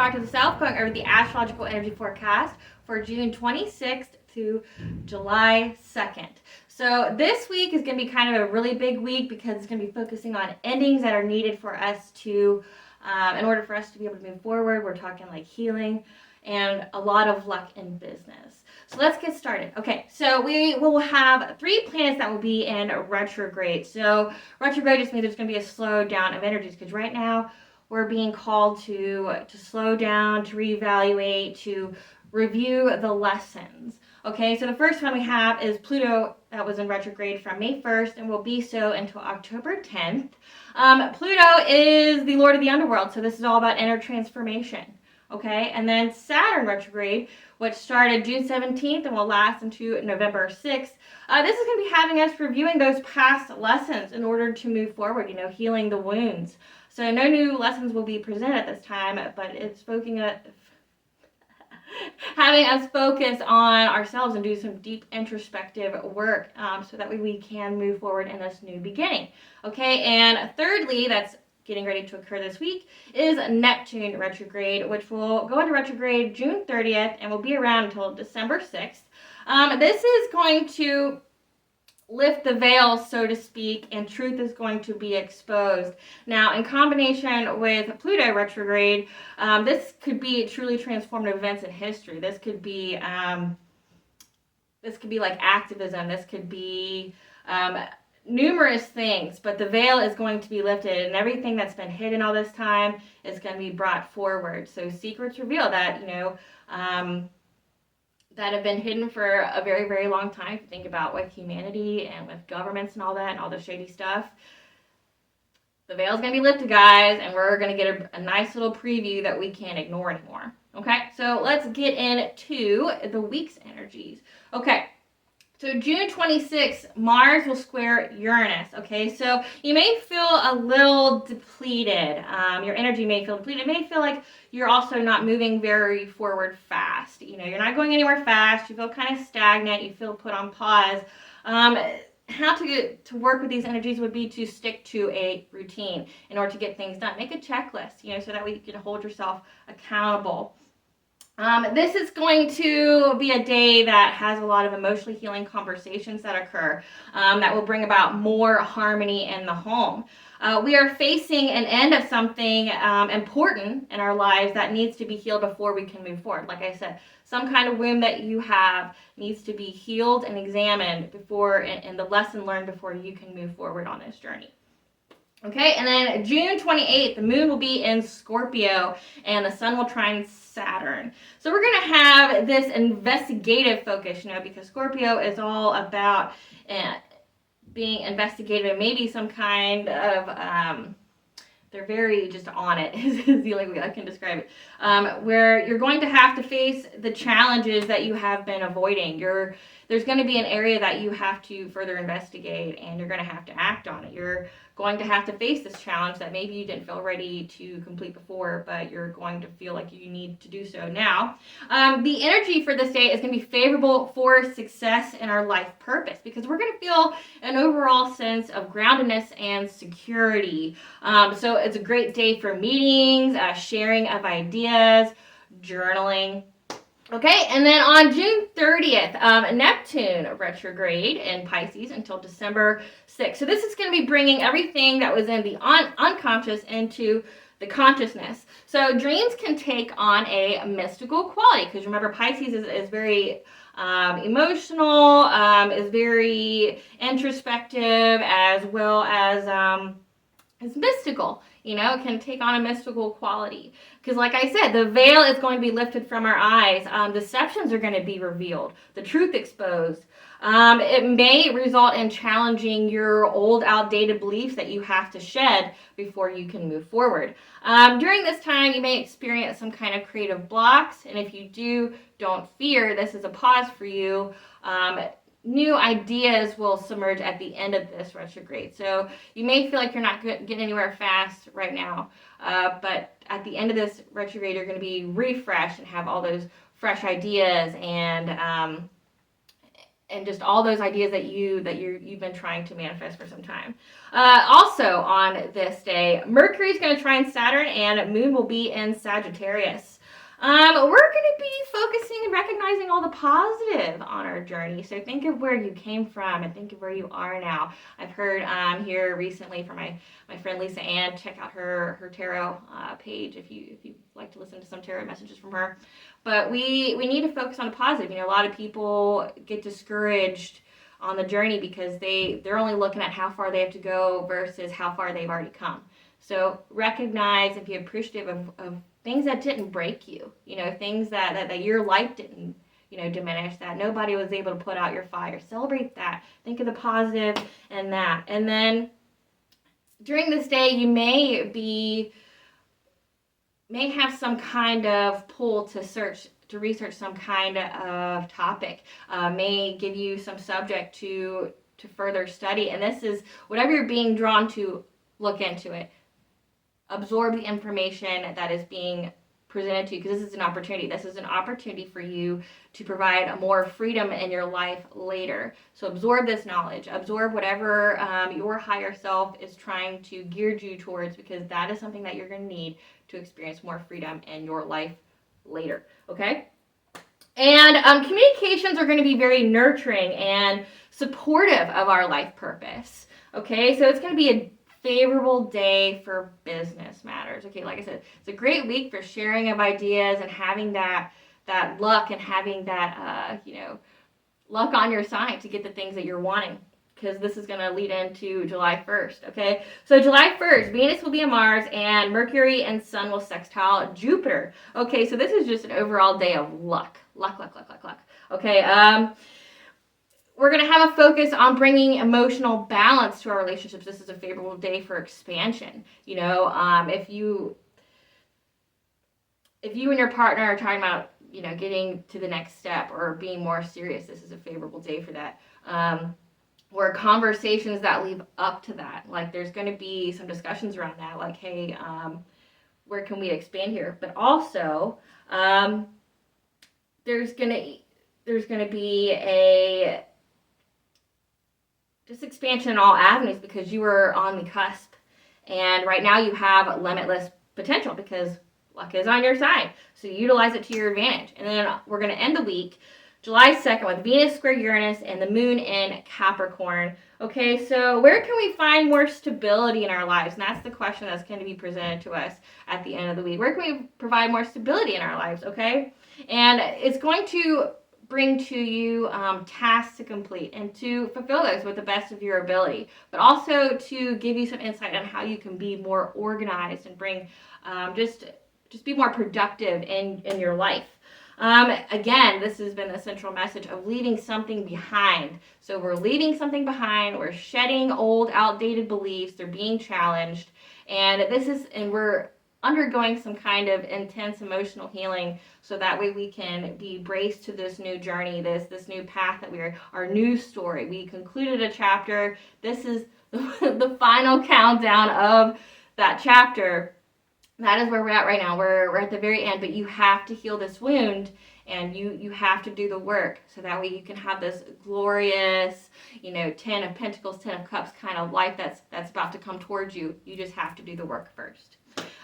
Talk to the Self, going over the astrological energy forecast for June 26th to July 2nd. So this week is going to be kind of a really big week because it's going to be focusing on endings that are needed for us to, in order for us to be able to move forward. We're talking like healing and a lot of luck in business. So let's get started. Okay, so we will have 3 planets that will be in retrograde. So retrograde just means there's going to be a slow down of energies because right now we're being called to slow down, to reevaluate, to review the lessons. Okay, so the first one we have is Pluto that was in retrograde from May 1st and will be so until October 10th. Pluto is the lord of the underworld, so this is all about inner transformation. Okay, and then Saturn retrograde, which started June 17th and will last into November 6th. This is going to be having us reviewing those past lessons in order to move forward, healing the wounds. So no new lessons will be presented at this time, but it's having us focus on ourselves and do some deep introspective work so that we can move forward in this new beginning. Okay, and thirdly, that's getting ready to occur this week, is Neptune retrograde, which will go into retrograde June 30th and will be around until December 6th. This is going to lift the veil, so to speak, and truth is going to be exposed. Now, in combination with Pluto retrograde, this could be truly transformative events in history. This could be like activism. This could be numerous things, but the veil is going to be lifted, and everything that's been hidden all this time is going to be brought forward. So secrets reveal that that have been hidden for a very, very long time. If you think about with humanity and with governments and all that and all the shady stuff, the veil's going to be lifted, guys, and we're going to get a nice little preview that we can't ignore anymore. Okay, so let's get into the week's energies. Okay, so June 26th, Mars will square Uranus. Okay, so you may feel a little depleted. Your energy may feel depleted. It may feel like you're also not moving very forward fast. You're not going anywhere fast. You feel kind of stagnant. You feel put on pause. How to work with these energies would be to stick to a routine in order to get things done. Make a checklist, so that way you can hold yourself accountable. This is going to be a day that has a lot of emotionally healing conversations that occur that will bring about more harmony in the home. We are facing an end of something important in our lives that needs to be healed before we can move forward. Like I said, some kind of wound that you have needs to be healed and examined before, and the lesson learned before you can move forward on this journey. Okay, and then June 28th, the moon will be in Scorpio and the sun will trine Saturn. So we're going to have this investigative focus, because Scorpio is all about being investigative and maybe some kind of, they're very just on it, is the only way I can describe it, where you're going to have to face the challenges that you have been avoiding. There's going to be an area that you have to further investigate, and you're going to have to act on it. You're going to have to face this challenge that maybe you didn't feel ready to complete before, but you're going to feel like you need to do so now. The energy for this day is going to be favorable for success in our life purpose because we're going to feel an overall sense of groundedness and security. So it's a great day for meetings, sharing of ideas, journaling. Okay, and then on June 30th, Neptune retrograde in Pisces until December 6th. So this is going to be bringing everything that was in the unconscious into the consciousness. So dreams can take on a mystical quality because remember, Pisces is very emotional, is very introspective, as well as is mystical. Can take on a mystical quality. Because like I said, the veil is going to be lifted from our eyes. Deceptions are going to be revealed. The truth exposed. It may result in challenging your old outdated beliefs that you have to shed before you can move forward. During this time, you may experience some kind of creative blocks. And if you do, don't fear. This is a pause for you. New ideas will submerge at the end of this retrograde. So you may feel like you're not getting anywhere fast right now, but at the end of this retrograde, you're going to be refreshed and have all those fresh ideas and and just all those ideas that you've been trying to manifest for some time. Also on this day, Mercury's going to trine Saturn, and Moon will be in Sagittarius. We're going to be focusing and recognizing all the positive on our journey. So think of where you came from and think of where you are now. I've heard here recently from my friend Lisa Ann. Check out her tarot page if you like to listen to some tarot messages from her. But we need to focus on the positive. You know, a lot of people get discouraged on the journey because they're only looking at how far they have to go versus how far they've already come. So recognize and be appreciative of things that didn't break you, you know, things that your light didn't, you know, diminish, that nobody was able to put out your fire. Celebrate that. Think of the positive and that. And then during this day, you may have some kind of pull to research some kind of topic, may give you some subject to further study. And this is whatever you're being drawn to, look into it. Absorb the information that is being presented to you, because this is an opportunity. This is an opportunity for you to provide more freedom in your life later. So absorb this knowledge. Absorb whatever your higher self is trying to gear you towards, because that is something that you're going to need to experience more freedom in your life later. Okay? And communications are going to be very nurturing and supportive of our life purpose. Okay? So it's going to be a favorable day for business matters. Okay, like I said, it's a great week for sharing of ideas and having that luck and having that luck on your side to get the things that you're wanting, because this is going to lead into July 1st. Okay, so July 1st, Venus will be in Mars and Mercury and Sun will sextile Jupiter. Okay, so this is just an overall day of luck. Okay, we're going to have a focus on bringing emotional balance to our relationships. This is a favorable day for expansion. You know, if you and your partner are talking about, you know, getting to the next step or being more serious, this is a favorable day for that. Or conversations that lead up to that. Like there's going to be some discussions around that, like, hey, where can we expand here? But also, there's going to be a just expansion in all avenues, because you are on the cusp. And right now you have limitless potential because luck is on your side. So utilize it to your advantage. And then we're going to end the week, July 2nd, with Venus square Uranus and the Moon in Capricorn. Okay, so where can we find more stability in our lives? And that's the question that's going to be presented to us at the end of the week. Where can we provide more stability in our lives, okay? And it's going to bring to you tasks to complete and to fulfill those with the best of your ability, but also to give you some insight on how you can be more organized and bring just be more productive in your life. Again, this has been the central message of leaving something behind. So we're leaving something behind. We're shedding old, outdated beliefs. They're being challenged, and we're undergoing some kind of intense emotional healing, so that way we can be braced to this new journey, this new path that our new story. We concluded a chapter. This is the final countdown of that chapter. That is where we're at right now. We're at the very end, but you have to heal this wound, and you have to do the work, so that way you can have this glorious, you know, 10 of Pentacles, 10 of Cups kind of life that's about to come towards you. You just have to do the work first.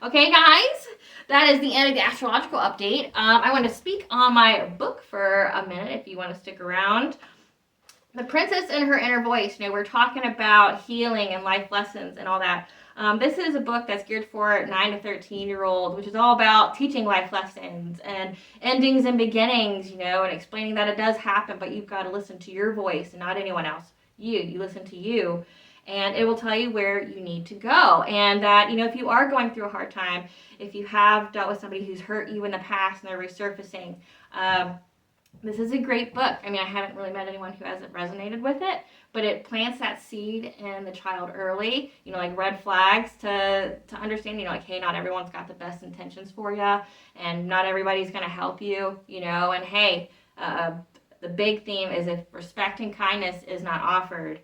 Okay, guys, that is the end of the astrological update. I want to speak on my book for a minute if you want to stick around. The Princess and Her Inner Voice. You know, we're talking about healing and life lessons and all that. This is a book that's geared for 9 to 13-year-olds, which is all about teaching life lessons and endings and beginnings, you know, and explaining that it does happen, but you've got to listen to your voice and not anyone else. You listen to you. And it will tell you where you need to go. And that, you know, if you are going through a hard time, if you have dealt with somebody who's hurt you in the past and they're resurfacing, this is a great book. I mean, I haven't really met anyone who hasn't resonated with it, but it plants that seed in the child early, you know, like red flags to understand, you know, like, hey, not everyone's got the best intentions for you, and not everybody's going to help you, you know, and hey, the big theme is if respect and kindness is not offered,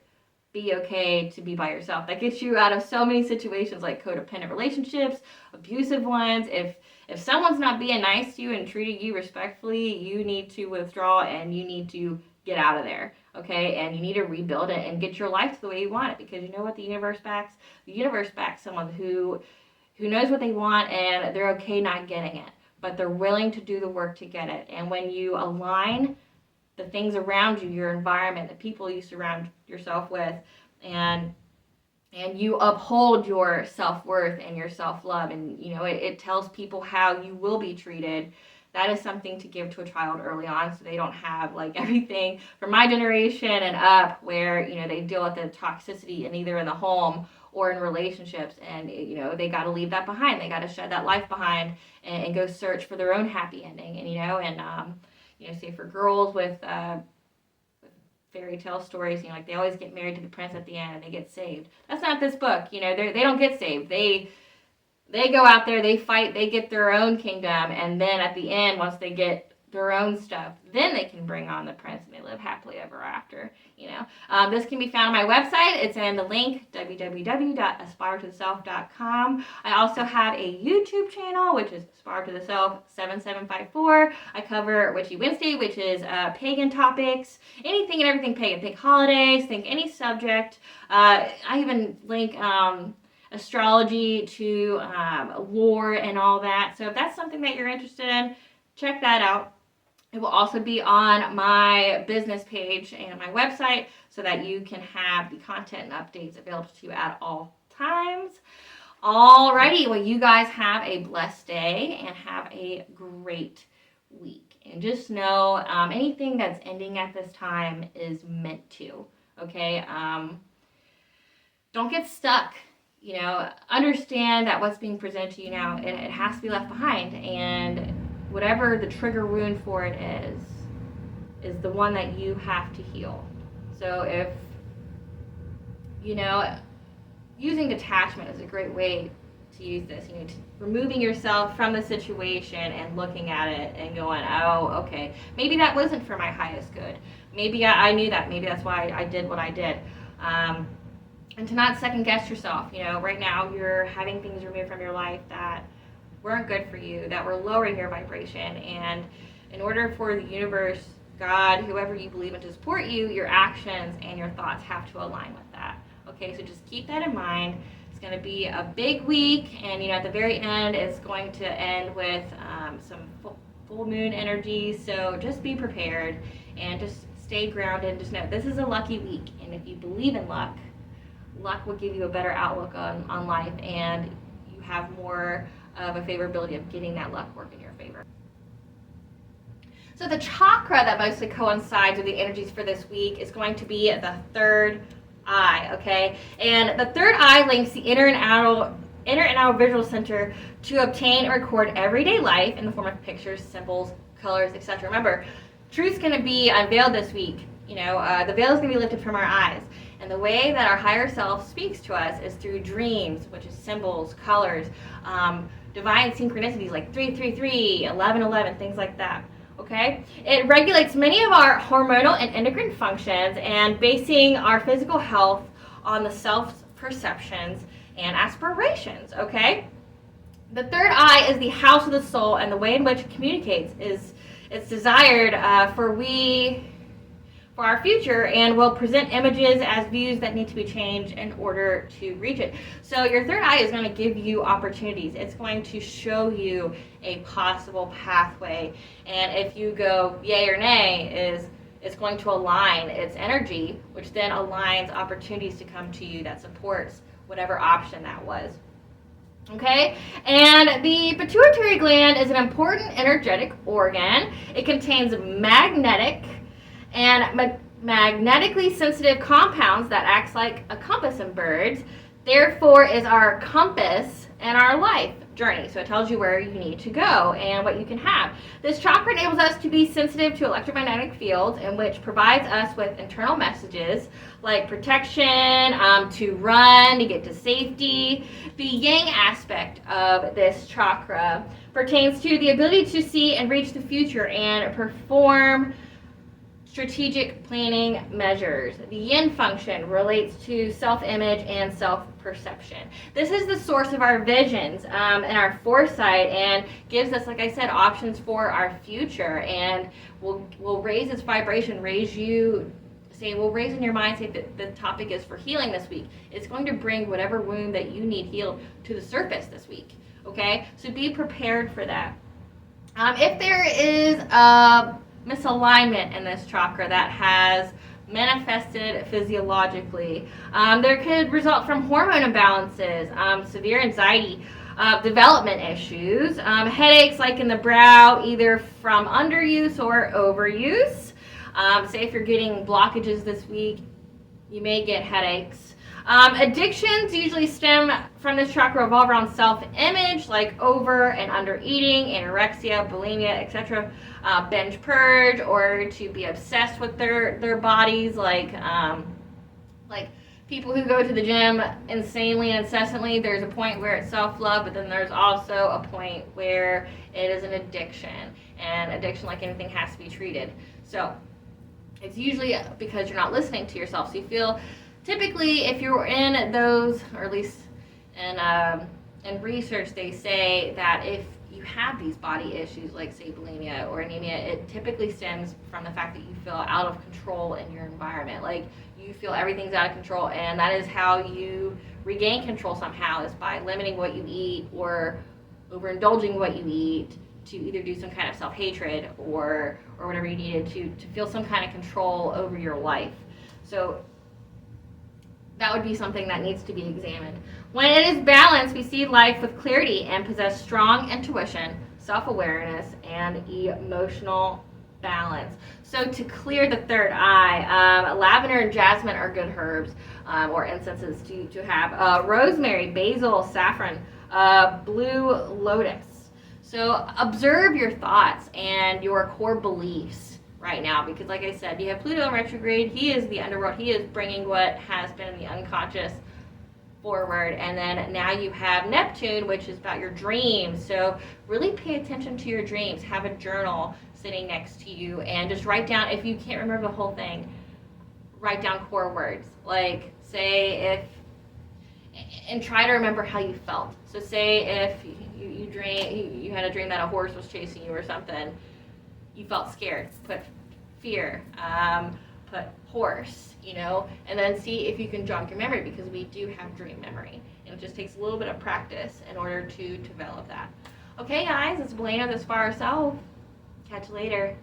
be okay to be by yourself. That gets you out of so many situations like codependent relationships, abusive ones. If someone's not being nice to you and treating you respectfully, you need to withdraw and you need to get out of there. okay? And you need to rebuild it and get your life to the way you want it, because you know what the universe backs? The universe backs someone who knows what they want and they're okay not getting it, but they're willing to do the work to get it. And when you align the things around you, your environment, the people you surround yourself with, and you uphold your self-worth and your self-love, and it tells people how you will be treated. That is something to give to a child early on, so they don't have like everything from my generation and up, where they deal with the toxicity in either in the home or in relationships, and they got to leave that behind. They got to shed that life behind and go search for their own happy ending. And say for girls with fairy tale stories, like they always get married to the prince at the end and they get saved. That's not this book. They don't get saved. They go out there, they fight, they get their own kingdom, and then at the end, once they get their own stuff, then they can bring on the prince and they live happily ever after. This can be found on my website. It's in the link, www.aspiretotheself.com. I also have a YouTube channel, which is Aspire to the Self 7754. I cover Witchy Wednesday, which is pagan topics, anything and everything pagan. Think holidays, think any subject. I even link astrology to lore and all that. So if that's something that you're interested in, check that out. It will also be on my business page and my website, so that you can have the content and updates available to you at all times. Alrighty, well, you guys have a blessed day and have a great week. And just know anything that's ending at this time is meant to, okay? Don't get stuck. Understand that what's being presented to you now, it has to be left behind, and whatever the trigger wound for it is the one that you have to heal. So if, using detachment is a great way to use this, removing yourself from the situation and looking at it and going, oh, okay, maybe that wasn't for my highest good. Maybe I knew that. Maybe that's why I did what I did. And to not second guess yourself. Right now you're having things removed from your life that weren't good for you, that were lowering your vibration. And in order for the universe, God, whoever you believe in, to support you, your actions and your thoughts have to align with that. Okay, so just keep that in mind. It's going to be a big week, and at the very end, it's going to end with some full moon energy. So just be prepared and just stay grounded. Just know this is a lucky week, and if you believe in luck will give you a better outlook on life, and you have more of a favorability of getting that luck work in your favor. So the chakra that mostly coincides with the energies for this week is going to be the third eye, okay? And the third eye links the inner and outer visual center to obtain and record everyday life in the form of pictures, symbols, colors, etc. Remember, truth's going to be unveiled this week. The veil is going to be lifted from our eyes. And the way that our higher self speaks to us is through dreams, which is symbols, colors, divine synchronicities like 333, 1111, things like that. Okay? It regulates many of our hormonal and endocrine functions, and basing our physical health on the self-perceptions and aspirations. Okay? The third eye is the house of the soul, and the way in which it communicates is it's desired for our future, and will present images as views that need to be changed in order to reach it. So your third eye is going to give you opportunities. It's going to show you a possible pathway, and if you go yay or nay, it's going to align its energy, which then aligns opportunities to come to you that supports whatever option that was. Okay, and the pituitary gland is an important energetic organ. It contains magnetically sensitive compounds that acts like a compass in birds, therefore is our compass in our life journey. So it tells you where you need to go and what you can have. This chakra enables us to be sensitive to electromagnetic fields, in which provides us with internal messages like protection, to run, to get to safety. The yang aspect of this chakra pertains to the ability to see and reach the future and perform strategic planning measures. The yin function relates to self-image and self-perception. This is the source of our visions and our foresight, and gives us, like I said, options for our future, and will raise its vibration, raise you say, well, raising your mind, say that the topic is for healing this week. It's going to bring whatever wound that you need healed to the surface this week. Okay? So be prepared for that. If there is a misalignment in this chakra that has manifested physiologically, there could result from hormone imbalances, severe anxiety, development issues, headaches like in the brow, either from underuse or overuse. Say if you're getting blockages this week, you may get headaches. Addictions usually stem from this chakra, revolve around self-image, like over and under eating, anorexia, bulimia, etc. Binge purge, or to be obsessed with their bodies, like people who go to the gym insanely and incessantly. There's a point where it's self-love, but then there's also a point where it is an addiction, and addiction, like anything, has to be treated. So it's usually because you're not listening to yourself. So you feel, typically, if you're in those, or at least in research, they say that if you have these body issues, like say bulimia or anemia, it typically stems from the fact that you feel out of control in your environment. Like you feel everything's out of control, and that is how you regain control somehow, is by limiting what you eat or overindulging what you eat, to either do some kind of self-hatred or whatever you needed to feel some kind of control over your life. So that would be something that needs to be examined. When it is balanced, we see life with clarity and possess strong intuition, self-awareness, and emotional balance. So to clear the third eye, lavender and jasmine are good herbs or incenses to have. Rosemary, basil, saffron, blue lotus. So observe your thoughts and your core beliefs right now, because like I said, you have Pluto in retrograde. He is the underworld. He is bringing what has been in the unconscious forward, and then now you have Neptune, which is about your dreams. So really pay attention to your dreams. Have a journal sitting next to you and just write down, if you can't remember the whole thing, write down core words. Like say if, and try to remember how you felt. So say if you had a dream that a horse was chasing you or something, you felt scared, put fear, put horse, and then see if you can jog your memory, because we do have dream memory, and it just takes a little bit of practice in order to develop that. Okay guys, it's Belair, this far south. Catch you later.